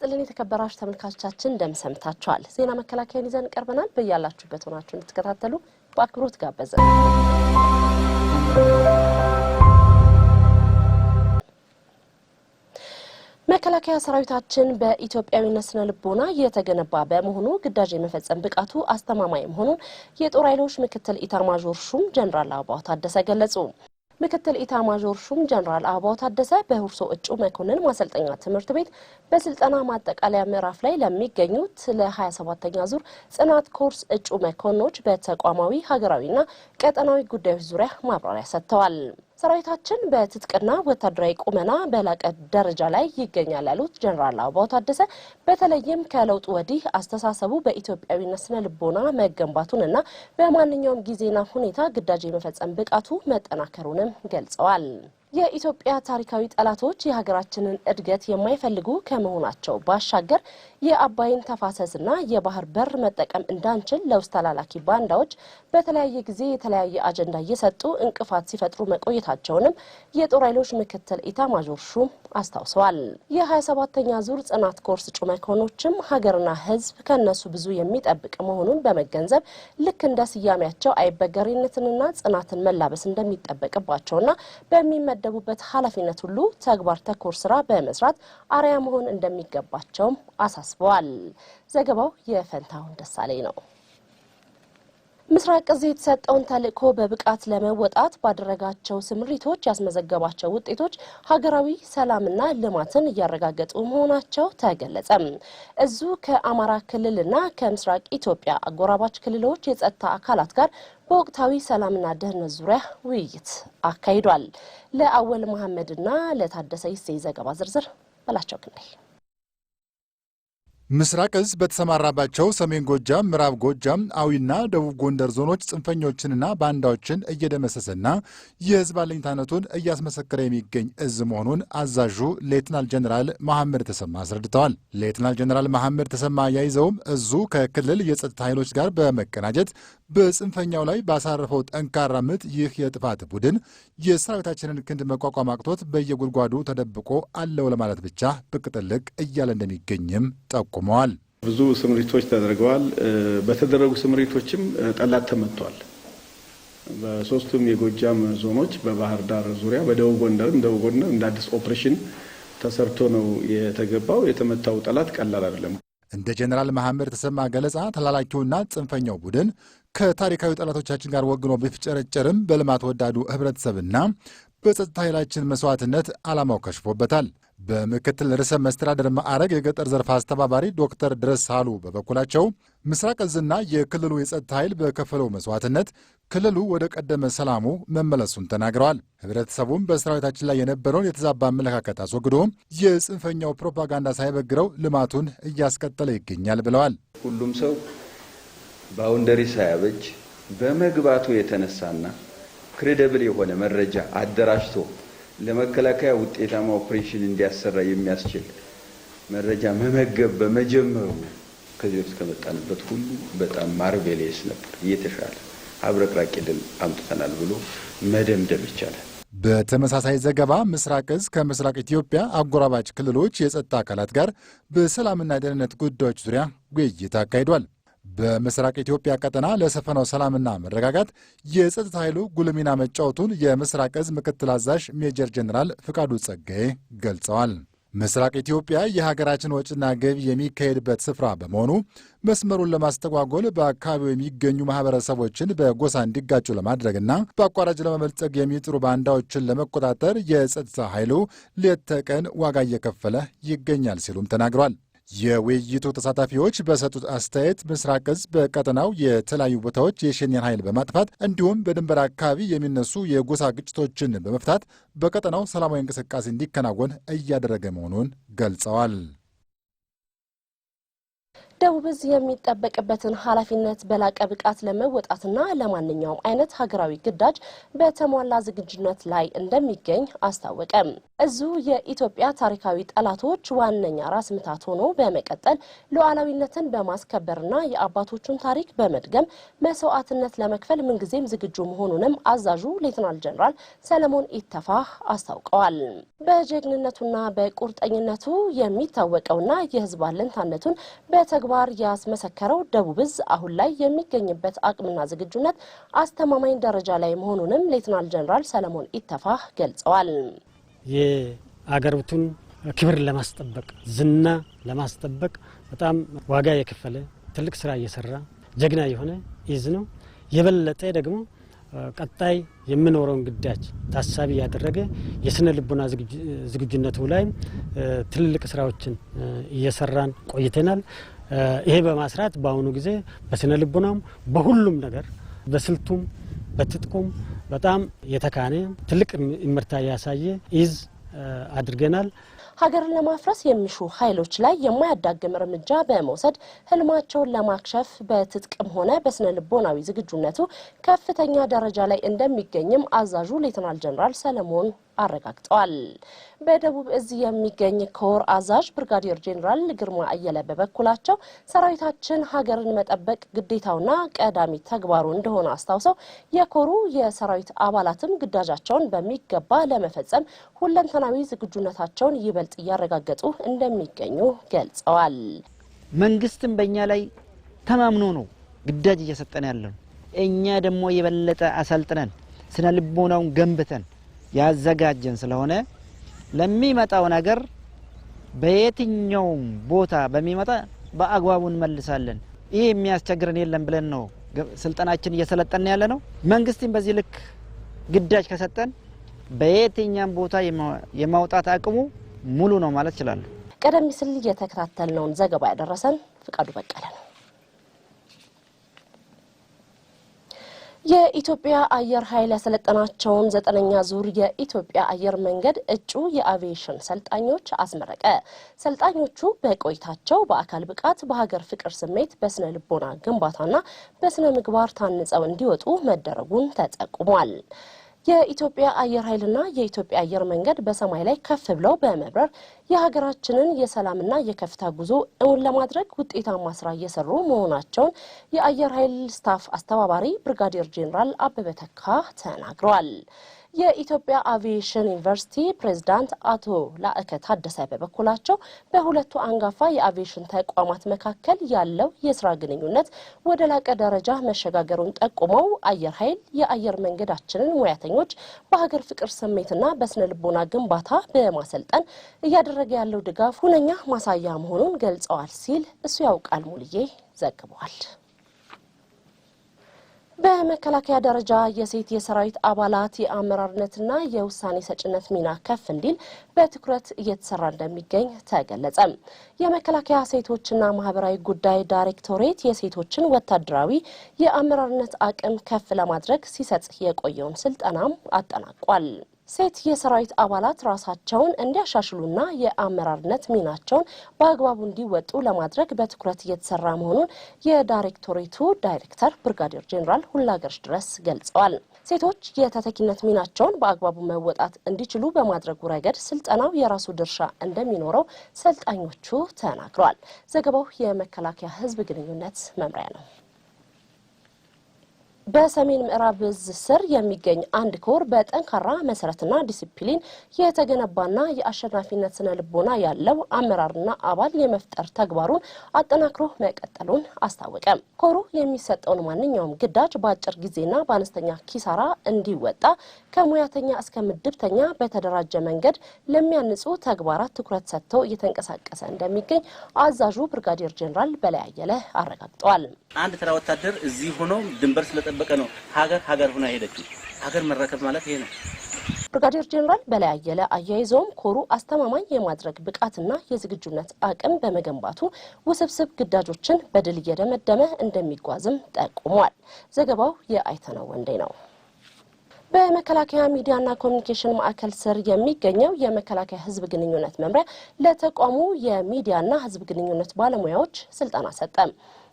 ይስጥልን የተከበራችሁ ተመልካቾቻችን እንደምሰምታችኋል። ዜና መከላከያን ይዘን ቀርበናል። በያላችሁበት ሆናችሁ እንድትከታተሉ በአክብሮት ጋበዘን። መከላከያ ሰራዊታችን በኢትዮጵያዊነት ስነ ልቦና የተገነባ በመሆኑ ግዳጅ የመፈጸም ብቃቱ አስተማማኝ መሆኑን የጦር ኃይሎች ምክትል ኢታማዦር ሹም ጀነራል አበባው ታደሰ ገለጹ። ምክትል ኢታማዦር ሹም ጀነራል አበባው ታደሰ በሁርሶ እጩ መኮንን ማሰልጠኛ ትምህርት ቤት በስልጠና ማጠቃለያ ምዕራፍ ላይ ለሚገኙት ለ27ኛ ዙር ጽናት ኮርስ እጩ መኮንኖች በተቋማዊ ሀገራዊና ቀጠናዊ ጉዳዮች ዙሪያ ማብራሪያ ሰጥተዋል። ሰራዊታችን በትጥቅና ወታደራዊ ቁመና በላቀ ደረጃ ላይ ይገኛል ያሉት ጀነራል አበባው ታደሰ በተለይም ከለውጡ ወዲህ አስተሳሰቡ በኢትዮጵያዊነት ስነ ልቦና መገንባቱንና በማንኛውም ጊዜና ሁኔታ ግዳጅ የመፈጸም ብቃቱ መጠናከሩንም ገልጸዋል። የኢትዮጵያ ታሪካዊ ጠላቶች የሀገራችንን እድገት የማይፈልጉ ከመሆናቸው ባሻገር የአባይን ተፋሰስና የባህር በር መጠቀም እንዳንችል ለውስጥ ተላላኪ ባንዳዎች በተለያየ ጊዜ የተለያየ አጀንዳ እየሰጡ እንቅፋት ሲፈጥሩ መቆየታቸውንም የጦር ኃይሎች ምክትል ኢታማዦር ሹም አስታውሰዋል። የ27ኛ ዙር ጽናት ኮርስ እጩ መኮንኖችም ሀገርና ሕዝብ ከነሱ ብዙ የሚጠብቅ መሆኑን በመገንዘብ ልክ እንደ ስያሜያቸው አይበገሪነትንና ጽናትን መላበስ እንደሚጠበቅባቸውና በሚመደቡበት ኃላፊነት ሁሉ ተግባር ተኮር ስራ በመስራት አርአያ መሆን እንደሚገባቸውም አሳስበዋል። ዘገባው የፈንታውን ደሳለኝ ነው። ምስራቅ እዝ የተሰጠውን ተልእኮ በብቃት ለመወጣት ባደረጋቸው ስምሪቶች ያስመዘገባቸው ውጤቶች ሀገራዊ ሰላምና ልማትን እያረጋገጡ መሆናቸው ተገለጸ። እዙ ከአማራ ክልልና ከምስራቅ ኢትዮጵያ አጎራባች ክልሎች የጸጥታ አካላት ጋር በወቅታዊ ሰላምና ደህንነት ዙሪያ ውይይት አካሂዷል። ለአወል መሐመድና ለታደሰ ይስይ ዘገባ ዝርዝር በላቸው ክንዴ። ምስራቅ እዝ በተሰማራባቸው ሰሜን ጎጃም፣ ምዕራብ ጎጃም፣ አዊና ደቡብ ጎንደር ዞኖች ጽንፈኞችንና ባንዳዎችን እየደመሰሰና የህዝብ አለኝታነቱን እያስመሰከረ የሚገኝ እዝ መሆኑን አዛዡ ሌትናል ጀነራል መሐመድ ተሰማ አስረድተዋል። ሌትናል ጀነራል መሐመድ ተሰማ ያይዘውም እዙ ከክልል የጸጥታ ኃይሎች ጋር በመቀናጀት በጽንፈኛው ላይ ባሳረፈው ጠንካራ ምት ይህ የጥፋት ቡድን የሰራዊታችንን ክንድ መቋቋም አቅቶት በየጉድጓዱ ተደብቆ አለው ለማለት ብቻ ብቅ ጥልቅ እያለ እንደሚገኝም ጠቁመዋል። ብዙ ስምሪቶች ተደርገዋል። በተደረጉ ስምሪቶችም ጠላት ተመቷል። በሶስቱም የጎጃም ዞኖች በባህር ዳር ዙሪያ በደቡብ ጎንደር እንደ አዲስ ኦፕሬሽን ተሰርቶ ነው የተገባው። የተመታው ጠላት ቀላል አይደለም። እንደ ጀነራል መሐመድ ተሰማ ገለጻ ተላላኪውና ጽንፈኛው ቡድን ከታሪካዊ ጠላቶቻችን ጋር ወግኖ ቢፍጨረጨርም በልማት ወዳዱ ህብረተሰብና በጸጥታ ኃይላችን መስዋዕትነት ዓላማው ከሽፎበታል። በምክትል ርዕሰ መስተዳድር ማዕረግ የገጠር ዘርፍ አስተባባሪ ዶክተር ድረስ ሳሉ በበኩላቸው ምስራቅ እዝና የክልሉ የጸጥታ ኃይል በከፈለው መስዋዕትነት ክልሉ ወደ ቀደመ ሰላሙ መመለሱን ተናግረዋል። ህብረተሰቡም በሰራዊታችን ላይ የነበረውን የተዛባ አመለካከት አስወግዶ የጽንፈኛው ፕሮፓጋንዳ ሳይበግረው ልማቱን እያስቀጠለ ይገኛል ብለዋል። ሁሉም ሰው ባውንደሪ ሳያበጅ በመግባቱ የተነሳና ክሬዲብል የሆነ መረጃ አደራጅቶ ለመከላከያ ውጤታማ ኦፕሬሽን እንዲያሰራ የሚያስችል መረጃ መመገብ በመጀመሩ ከዚህ በፊት ከመጣንበት ሁሉ በጣም ማርቬሊየስ ነበር። እየተሻለ አብረቅራቂ ድል አምጥተናል ብሎ መደምደም ይቻላል። በተመሳሳይ ዘገባ ምስራቅ እዝ ከምስራቅ ኢትዮጵያ አጎራባች ክልሎች የጸጥታ አካላት ጋር በሰላምና ደህንነት ጉዳዮች ዙሪያ ውይይት አካሂዷል። በምስራቅ ኢትዮጵያ ቀጠና ለሰፈነው ሰላምና መረጋጋት የጸጥታ ኃይሉ ጉልህ ሚና መጫወቱን የምስራቅ እዝ ምክትል አዛዥ ሜጀር ጀነራል ፍቃዱ ጸጋዬ ገልጸዋል። ምስራቅ ኢትዮጵያ የሀገራችን ወጪና ገቢ የሚካሄድበት ስፍራ በመሆኑ መስመሩን ለማስተጓጎል በአካባቢው የሚገኙ ማህበረሰቦችን በጎሳ እንዲጋጩ ለማድረግና በአቋራጭ ለመበልጸግ የሚጥሩ ባንዳዎችን ለመቆጣጠር የጸጥታ ኃይሉ ሌት ተቀን ዋጋ እየከፈለ ይገኛል ሲሉም ተናግሯል። የውይይቱ ተሳታፊዎች በሰጡት አስተያየት ምስራቅ እዝ በቀጠናው የተለያዩ ቦታዎች የሸኔን ኃይል በማጥፋት እንዲሁም በድንበር አካባቢ የሚነሱ የጎሳ ግጭቶችን በመፍታት በቀጠናው ሰላማዊ እንቅስቃሴ እንዲከናወን እያደረገ መሆኑን ገልጸዋል። ደቡብ ዕዝ የሚጠበቅበትን ኃላፊነት በላቀ ብቃት ለመወጣትና ለማንኛውም አይነት ሀገራዊ ግዳጅ በተሟላ ዝግጁነት ላይ እንደሚገኝ አስታወቀ። ዕዙ የኢትዮጵያ ታሪካዊ ጠላቶች ዋነኛ ራስ ምታት ሆኖ በመቀጠል ሉዓላዊነትን በማስከበርና የአባቶቹን ታሪክ በመድገም መስዋዕትነት ለመክፈል ምንጊዜም ዝግጁ መሆኑንም አዛዡ ሌተናል ጀነራል ሰለሞን ኢተፋህ አስታውቀዋል። በጀግንነቱና በቁርጠኝነቱ የሚታወቀውና የህዝብ አለኝታነቱን በተግባር ያስመሰከረው ደቡብ ዕዝ አሁን ላይ የሚገኝበት አቅምና ዝግጁነት አስተማማኝ ደረጃ ላይ መሆኑንም ሌተናል ጀነራል ሰለሞን ኢተፋህ ገልጸዋል። የአገሪቱን ክብር ለማስጠበቅ ዝና ለማስጠበቅ በጣም ዋጋ የከፈለ ትልቅ ስራ እየሰራ ጀግና የሆነ ዕዝ ነው። የበለጠ ደግሞ ቀጣይ የምኖረውን ግዳጅ ታሳቢ ያደረገ የስነ ልቦና ዝግጁነቱ ላይ ትልቅ ስራዎችን እየሰራን ቆይተናል። ይሄ በማስራት በአሁኑ ጊዜ በስነ ልቦናም በሁሉም ነገር በስልቱም በትጥቁም በጣም የተካነ ትልቅ ምርታ ያሳየ ዕዝ አድርገናል። ሀገርን ለማፍረስ የሚሹ ኃይሎች ላይ የማያዳግም እርምጃ በመውሰድ ህልማቸውን ለማክሸፍ በትጥቅም ሆነ በስነ ልቦናዊ ዝግጁነቱ ከፍተኛ ደረጃ ላይ እንደሚገኝም አዛዡ ሌተናል ጀነራል ሰለሞን አረጋግጠዋል። በደቡብ ዕዝ የሚገኝ ኮር አዛዥ ብርጋዴር ጄኔራል ግርማ አየለ በበኩላቸው ሰራዊታችን ሀገርን መጠበቅ ግዴታውና ቀዳሚ ተግባሩ እንደሆነ አስታውሰው የኮሩ የሰራዊት አባላትም ግዳጃቸውን በሚገባ ለመፈጸም ሁለንተናዊ ዝግጁነታቸውን ይበልጥ እያረጋገጡ እንደሚገኙ ገልጸዋል። መንግስትም በእኛ ላይ ተማምኖ ነው ግዳጅ እየሰጠን ያለው። እኛ ደግሞ የበለጠ አሰልጥነን ስነ ልቦናውን ገንብተን ያዘጋጀን ስለሆነ ለሚመጣው ነገር በየትኛው ቦታ በሚመጣ በአግባቡ እንመልሳለን። ይሄ የሚያስቸግረን የለም ብለን ነው ስልጣናችን እየሰለጠን ያለ ነው። መንግስትን በዚህ ልክ ግዳጅ ከሰጠን በየትኛው ቦታ የማውጣት አቅሙ ሙሉ ነው ማለት ይችላል። ቀደም ሲል የተከታተልነውን ዘገባ ያደረሰን ፍቃዱ በቀለ ነው። የኢትዮጵያ አየር ኃይል ያሰለጠናቸውን 9ኛ ዙር የኢትዮጵያ አየር መንገድ እጩ የአቪዬሽን ሰልጣኞች አስመረቀ። ሰልጣኞቹ በቆይታቸው በአካል ብቃት፣ በሀገር ፍቅር ስሜት፣ በስነ ልቦና ግንባታና በስነ ምግባር ታንጸው እንዲወጡ መደረጉን ተጠቁሟል። የኢትዮጵያ አየር ኃይልና የኢትዮጵያ አየር መንገድ በሰማይ ላይ ከፍ ብለው በመብረር የሀገራችንን የሰላምና የከፍታ ጉዞ እውን ለማድረግ ውጤታማ ስራ እየሰሩ መሆናቸውን የአየር ኃይል ስታፍ አስተባባሪ ብርጋዴር ጄኔራል አበበ ተካ ተናግረዋል። የኢትዮጵያ አቪዬሽን ዩኒቨርሲቲ ፕሬዝዳንት አቶ ላእከ ታደሰ በበኩላቸው በሁለቱ አንጋፋ የአቪዬሽን ተቋማት መካከል ያለው የስራ ግንኙነት ወደ ላቀ ደረጃ መሸጋገሩን ጠቁመው አየር ኃይል የአየር መንገዳችንን ሙያተኞች በሀገር ፍቅር ስሜትና በስነ ልቦና ግንባታ በማሰልጠን እያደረገ ያለው ድጋፍ ሁነኛ ማሳያ መሆኑን ገልጸዋል ሲል እሱ ያውቃል ሙልዬ ዘግቧል። በመከላከያ ደረጃ የሴት የሰራዊት አባላት የአመራርነትና የውሳኔ ሰጭነት ሚና ከፍ እንዲል በትኩረት እየተሰራ እንደሚገኝ ተገለጸ። የመከላከያ ሴቶችና ማህበራዊ ጉዳይ ዳይሬክቶሬት የሴቶችን ወታደራዊ የአመራርነት አቅም ከፍ ለማድረግ ሲሰጥ የቆየውን ስልጠናም አጠናቋል። ሴት የሰራዊት አባላት ራሳቸውን እንዲያሻሽሉና የአመራርነት ሚናቸውን በአግባቡ እንዲወጡ ለማድረግ በትኩረት እየተሰራ መሆኑን የዳይሬክቶሬቱ ዳይሬክተር ብርጋዴር ጄኔራል ሁላገርሽ ድረስ ገልጸዋል። ሴቶች የተተኪነት ሚናቸውን በአግባቡ መወጣት እንዲችሉ በማድረጉ ረገድ ስልጠናው የራሱ ድርሻ እንደሚኖረው ሰልጣኞቹ ተናግረዋል። ዘገባው የመከላከያ ሕዝብ ግንኙነት መምሪያ ነው። በሰሜን ምዕራብ ዕዝ ስር የሚገኝ አንድ ኮር በጠንካራ መሰረትና ዲሲፕሊን የተገነባና የአሸናፊነት ስነ ልቦና ያለው አመራርና አባል የመፍጠር ተግባሩን አጠናክሮ መቀጠሉን አስታወቀ። ኮሩ የሚሰጠውን ማንኛውም ግዳጅ በአጭር ጊዜና በአነስተኛ ኪሳራ እንዲወጣ ከሙያተኛ እስከ ምድብተኛ በተደራጀ መንገድ ለሚያንጹ ተግባራት ትኩረት ሰጥቶ እየተንቀሳቀሰ እንደሚገኝ አዛዡ ብርጋዴር ጄኔራል በላይ አየለ አረጋግጠዋል። አንድ ተራ ወታደር እዚህ ሆኖ ድንበር ስለጠበቀ ነው ሀገር ሆና ሄደችው። ሀገር መረከብ ማለት ይሄ ነው። ብርጋዴር ጄኔራል በላይ አየለ አያይዘውም ኮሩ አስተማማኝ የማድረግ ብቃትና የዝግጁነት አቅም በመገንባቱ ውስብስብ ግዳጆችን በድል እየደመደመ እንደሚጓዝም ጠቁሟል። ዘገባው የአይተነው ወንዴ ነው። በመከላከያ ሚዲያና ኮሚኒኬሽን ማዕከል ስር የሚገኘው የመከላከያ ህዝብ ግንኙነት መምሪያ ለተቋሙ የሚዲያና ህዝብ ግንኙነት ባለሙያዎች ስልጠና ሰጠ።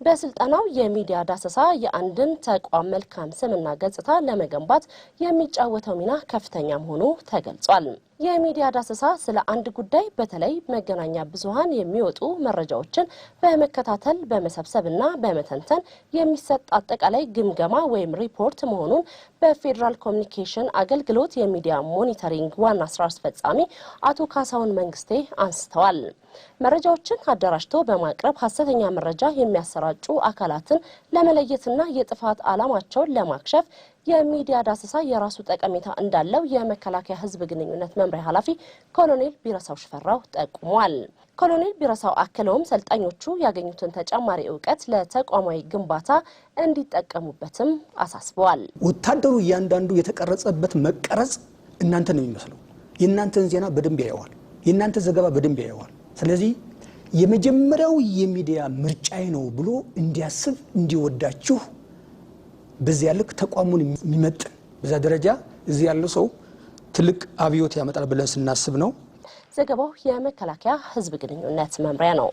በስልጠናው የሚዲያ ዳሰሳ የአንድን ተቋም መልካም ስምና ገጽታ ለመገንባት የሚጫወተው ሚና ከፍተኛ መሆኑ ተገልጿል። የሚዲያ ዳሰሳ ስለ አንድ ጉዳይ በተለይ መገናኛ ብዙሃን የሚወጡ መረጃዎችን በመከታተል በመሰብሰብና በመተንተን የሚሰጥ አጠቃላይ ግምገማ ወይም ሪፖርት መሆኑን በፌዴራል ኮሚኒኬሽን አገልግሎት የሚዲያ ሞኒተሪንግ ዋና ስራ አስፈጻሚ አቶ ካሳሁን መንግስቴ አንስተዋል። መረጃዎችን አደራጅቶ በማቅረብ ሐሰተኛ መረጃ የሚያሰራጩ አካላትን ለመለየትና የጥፋት ዓላማቸውን ለማክሸፍ የሚዲያ ዳሰሳ የራሱ ጠቀሜታ እንዳለው የመከላከያ ህዝብ ግንኙነት መምሪያ ኃላፊ ኮሎኔል ቢረሳው ሽፈራው ጠቁሟል። ኮሎኔል ቢረሳው አክለውም ሰልጣኞቹ ያገኙትን ተጨማሪ ዕውቀት ለተቋማዊ ግንባታ እንዲጠቀሙበትም አሳስበዋል። ወታደሩ እያንዳንዱ የተቀረጸበት መቀረጽ እናንተ ነው የሚመስለው። የእናንተን ዜና በደንብ ያየዋል፣ የእናንተ ዘገባ በደንብ ያየዋል። ስለዚህ የመጀመሪያው የሚዲያ ምርጫዬ ነው ብሎ እንዲያስብ እንዲወዳችሁ በዚያ ልክ ተቋሙን የሚመጥን በዛ ደረጃ እዚህ ያለው ሰው ትልቅ አብዮት ያመጣል ብለን ስናስብ ነው። ዘገባው የመከላከያ ህዝብ ግንኙነት መምሪያ ነው።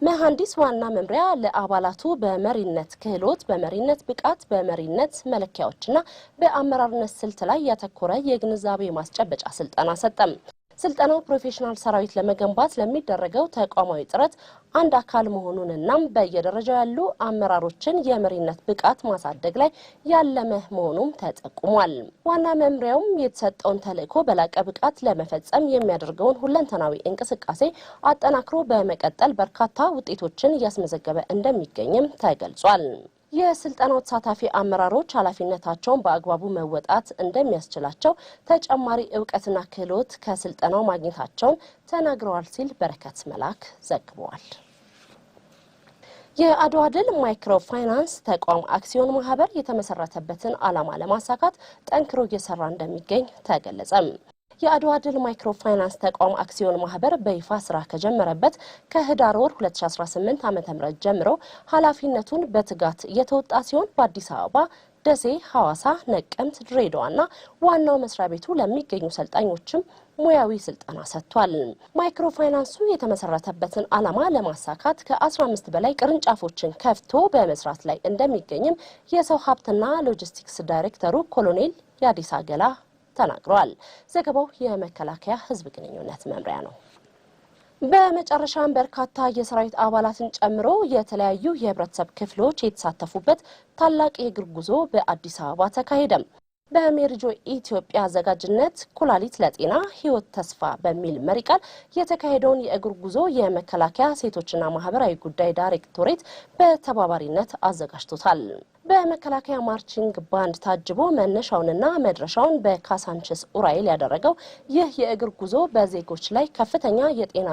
መሐንዲስ ዋና መምሪያ ለአባላቱ በመሪነት ክህሎት፣ በመሪነት ብቃት፣ በመሪነት መለኪያዎችና በአመራርነት ስልት ላይ ያተኮረ የግንዛቤ ማስጨበጫ ስልጠና ሰጠም። ስልጠናው ፕሮፌሽናል ሰራዊት ለመገንባት ለሚደረገው ተቋማዊ ጥረት አንድ አካል መሆኑንና በየደረጃው ያሉ አመራሮችን የመሪነት ብቃት ማሳደግ ላይ ያለመ መሆኑም ተጠቁሟል። ዋና መምሪያውም የተሰጠውን ተልዕኮ በላቀ ብቃት ለመፈጸም የሚያደርገውን ሁለንተናዊ እንቅስቃሴ አጠናክሮ በመቀጠል በርካታ ውጤቶችን እያስመዘገበ እንደሚገኝም ተገልጿል። የስልጠናው ተሳታፊ አመራሮች ኃላፊነታቸውን በአግባቡ መወጣት እንደሚያስችላቸው ተጨማሪ ዕውቀትና ክህሎት ከስልጠናው ማግኘታቸውን ተናግረዋል ሲል በረከት መላክ ዘግቧል። የአድዋ ድል ማይክሮ ፋይናንስ ተቋም አክሲዮን ማህበር የተመሰረተበትን ዓላማ ለማሳካት ጠንክሮ እየሰራ እንደሚገኝ ተገለጸ። የአድዋ ድል ማይክሮ ፋይናንስ ተቋም አክሲዮን ማህበር በይፋ ስራ ከጀመረበት ከህዳር ወር 2018 ዓ.ም ጀምሮ ኃላፊነቱን በትጋት እየተወጣ ሲሆን በአዲስ አበባ፣ ደሴ፣ ሐዋሳ፣ ነቀምት፣ ድሬዳዋና ዋናው መስሪያ ቤቱ ለሚገኙ ሰልጣኞችም ሙያዊ ስልጠና ሰጥቷል። ማይክሮ ፋይናንሱ የተመሰረተበትን ዓላማ ለማሳካት ከ15 በላይ ቅርንጫፎችን ከፍቶ በመስራት ላይ እንደሚገኝም የሰው ሀብትና ሎጂስቲክስ ዳይሬክተሩ ኮሎኔል ያዲስ አገላ ተናግረዋል። ዘገባው የመከላከያ ህዝብ ግንኙነት መምሪያ ነው። በመጨረሻም በርካታ የሰራዊት አባላትን ጨምሮ የተለያዩ የህብረተሰብ ክፍሎች የተሳተፉበት ታላቅ የእግር ጉዞ በአዲስ አበባ ተካሄደ። በሜሪጆ ኢትዮጵያ አዘጋጅነት ኩላሊት ለጤና ህይወት ተስፋ በሚል መሪ ቃል የተካሄደውን የእግር ጉዞ የመከላከያ ሴቶችና ማህበራዊ ጉዳይ ዳይሬክቶሬት በተባባሪነት አዘጋጅቶታል። በመከላከያ ማርቺንግ ባንድ ታጅቦ መነሻውንና መድረሻውን በካሳንችስ ኡራኤል ያደረገው ይህ የእግር ጉዞ በዜጎች ላይ ከፍተኛ የጤና